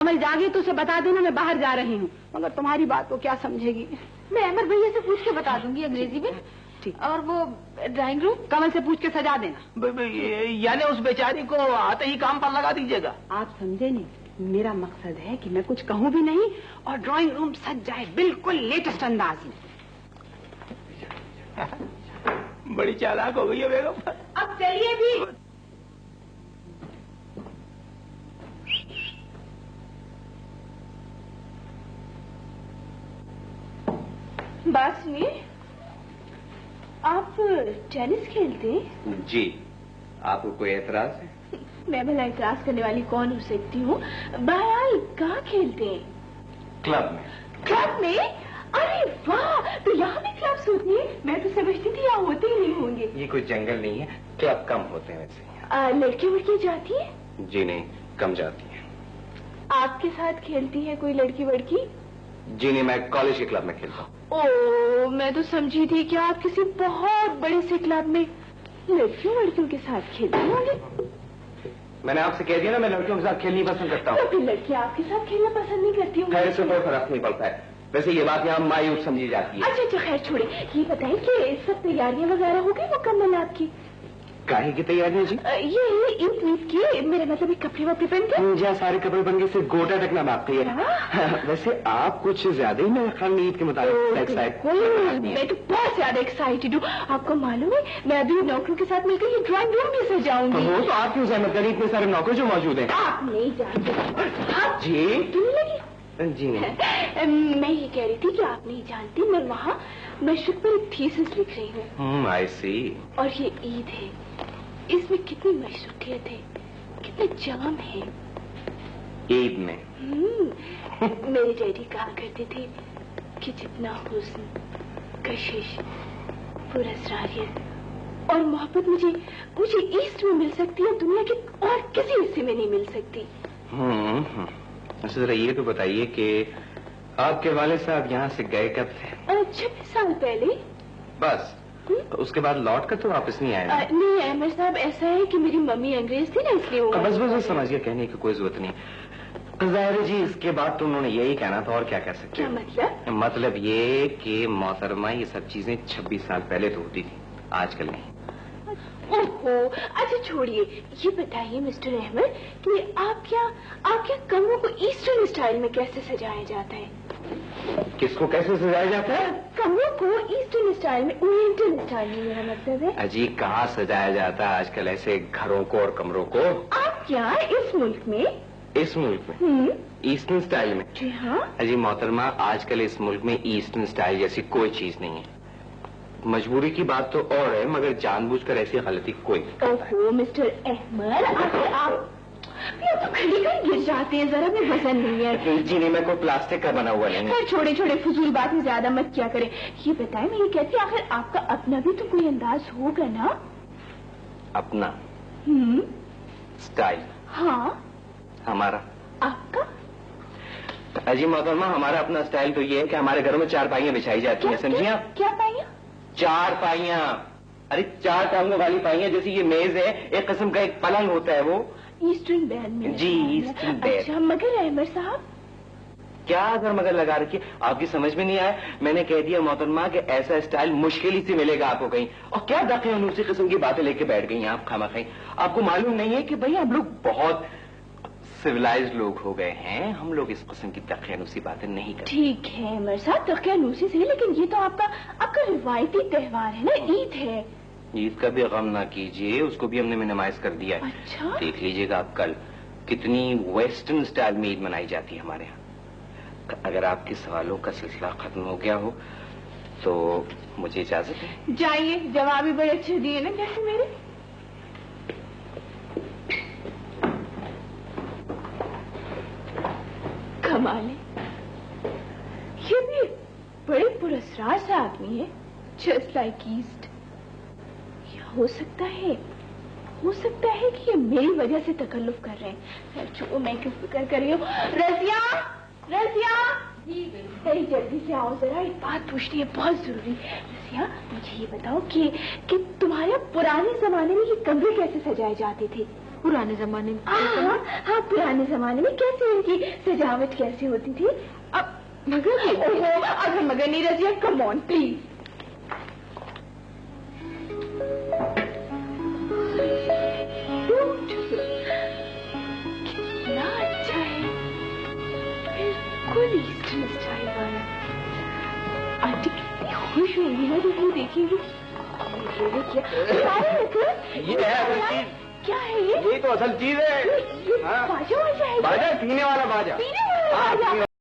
कमल जागे तो उसे बता देना मैं बाहर जा रही हूँ, मगर तुम्हारी बात वो क्या समझेगी। मैं अमर भैया से पूछ के बता दूंगी अंग्रेजी में। ठीक। और वो ड्राइंग रूम कमल से पूछ के सजा देना। यानी उस बेचारी को आते ही काम पर लगा दीजिएगा। आप समझे नहीं, मेरा मकसद है कि मैं कुछ कहूँ भी नहीं और ड्राइंग रूम सज जाए बिल्कुल लेटेस्ट अंदाज में। बड़ी चालाक हो गई है बेगम। अब चलिए भी। बात सुनिए, आप टेनिस खेलते हैं? जी, आपको कोई एतराज है? मैं भला एतराज करने वाली कौन हो सकती हूँ? बहरहाल कहाँ खेलते हैं? क्लब में। क्लब में? अरे वाह, तो यहाँ भी क्लब्स होती है? मैं तो समझती थी यहाँ होते ही नहीं होंगे। ये कोई जंगल नहीं है, क्लब कम होते हैं वैसे। लड़की वड़की जाती है? जी नहीं, कम जाती है। आपके साथ खेलती है कोई लड़की वड़की? जी नहीं, मैं कॉलेज के क्लब में खेलता हूँ। ओह, मैं तो समझी थी कि आप किसी बहुत बड़े से क्लब में लड़कियों लड़कियों के साथ खेलते होंगे। मैंने आपसे कह दिया ना, मैं लड़कियों के साथ खेलनी पसंद करता हूँ। तो फिर लड़कियाँ आपके साथ खेलना पसंद नहीं करती होंगी? खैर, इससे कोई फर्क नहीं पड़ता है। वैसे ये बात यहाँ मायूस समझी जाती है। अच्छा, खैर छोड़िए। ये बताइए कि सब तैयारियां वगैरह हो गई मुकम्मल आपकी? काहे की तैयारी है जी? ये ईद की, मेरा मतलब कपड़े वपड़े पहन के? जी, सारे कपड़े पहन के सिर्फ गोटा तक ना बाकी है। वैसे आप कुछ ज्यादा ही मेरे ख्याल ईद के मुताबिक एक्साइटेड। मैं तो बहुत ज्यादा एक्साइटेड हूँ। आपको मालूम है, मैं अभी नौकरों के साथ मिलकर ये ड्राइंग रूम भी सजाऊंगी। तो आप क्यों सहमत करें, इतने सारे नौकर जो मौजूद हैं। आप नहीं जानते। जी लगी जी नहीं। मैं ये कह रही थी कि आप नहीं जानती, मैं वहाँ मशरक पर एक थीसिस लिख रही हूँ। आई सी। और ये ईद है, इसमें कितनी मशरूकियत है, कितना जाम है ईद में। मेरे डैडी कहा करते थे कि जितना हुस्न, कशिश, पुरअसरारियत और मोहब्बत मुझे ईस्ट में मिल सकती है, दुनिया के और किसी हिस्से में नहीं मिल सकती। अच्छा, जरा ये तो बताइए कि आपके वाले साहब यहाँ से गए कब थे? 26 साल पहले। बस? तो उसके बाद लौट कर तो वापस नहीं आए? नहीं अहमद साहब, ऐसा है कि मेरी मम्मी अंग्रेज थी ना, इसलिए वो। बस समझिए, कहने की कोई जरूरत नहीं। ज़ाहिर जी, इसके बाद तो उन्होंने यही कहना था, और क्या कह सकते हैं? क्या मतलब? मतलब ये कि मोहतरमा, ये सब चीजें 26 साल पहले तो होती थी, आजकल नहीं। ओहो, अच्छा छोड़िए, ये बताइए मिस्टर अहमद कि आपके कमरों को ईस्टर्न स्टाइल में कैसे सजाया जाता है? किसको कैसे सजाया जाता है? कमरों को ईस्टर्न स्टाइल में, ओरिएंटल स्टाइल में मेरा मतलब है। अजी, कहाँ सजाया जाता है आजकल ऐसे घरों को और कमरों को? आप क्या इस मुल्क में? इस मुल्क में ईस्टर्न स्टाइल में? जी हाँ। अजी मोहतरमा, आजकल इस मुल्क में ईस्टर्न स्टाइल जैसी कोई चीज नहीं है। मजबूरी की बात तो और है, मगर जानबूझकर ऐसी गलती कोई। ओहो मिस्टर अहमद, आप तो खड़ी कर गिर जाते हैं, जरा भी वजन नहीं है। जी नहीं, मैं कोई प्लास्टिक का बना हुआ नहीं है। छोटे छोटे फजूल बातें ज्यादा मत क्या करें। ये बताएं, मैं ये कहती आखिर आपका अपना भी तो कोई अंदाज होगा ना? अपना स्टाइल? हाँ। हमारा? आपका? अजी मोहतरमा, हमारा अपना स्टाइल तो ये है कि हमारे घरों में 4 पाइयां बिछाई जाती हैं, समझिए आप? क्या पाइयां? 4 पाइयां। अरे 4 टांगों वाली पाइयां, जैसे ये मेज है, एक किस्म का एक पलंग होता है वो। ईस्टर्न बेड में? जी, ईस्टर्न बेड। अच्छा, मगर अहमद साहब क्या अगर मगर लगा रखी, आपकी समझ में नहीं आया? मैंने कह दिया मोहतरमा कि ऐसा स्टाइल मुश्किल ही से मिलेगा आपको कहीं। और क्या दखल किस्म की बातें लेके बैठ गई हैं आप खामखाई। आपको मालूम नहीं है कि भाई हम लोग बहुत सिविलाइज्ड लोग हो गए हैं, हम लोग इस किस्म की दखियानूसी बातें नहीं करते। ठीक है अहमद साहब, दखियानूसी से, लेकिन ये तो आपका रिवायती त्योहार है ना, ईद है। ईद का भी गम ना कीजिए, उसको भी हमने मिनिमाइज कर दिया है। अच्छा? देख लीजिएगा आप कल कितनी वेस्टर्न स्टाइल में ईद मनाई जाती है हमारे यहाँ। अगर आपके सवालों का सिलसिला खत्म हो गया हो तो मुझे इजाजत है। जाइए, जवाब भी बड़े अच्छे दिए ना जैसे मेरे। कमाल है, ये भी बड़े पुरस्कार से आदमी है, जस्ट लाइक ईस्ट। हो सकता है कि ये मेरी वजह से तकल्लुफ कर रहे हैं। जो मैं क्यों फिक्र कर रही हूँ। रजिया जी, जल्दी से आओ, जरा एक बात पूछनी है, बहुत जरूरी। रजिया, मुझे ये बताओ कि तुम्हारे पुराने जमाने में ये कमरे कैसे सजाए जाते थे? पुराने जमाने में। हाँ, पुराने जमाने में कैसे इनकी सजावट कैसे होती थी। अब मगर अगर मगर नहीं रजिया, कम ऑन प्लीज। कितना अच्छा है, बिल्कुल ईस्टर्न स्टाइल वाला। आंटी कितनी खुश होंगी ना जब वो देखेंगी। ये है असल चीज। क्या है ये? यही तो असल चीज है। बाजा वाजा है? बाजा, पीने वाला बाजा। पीने वाला बाजा?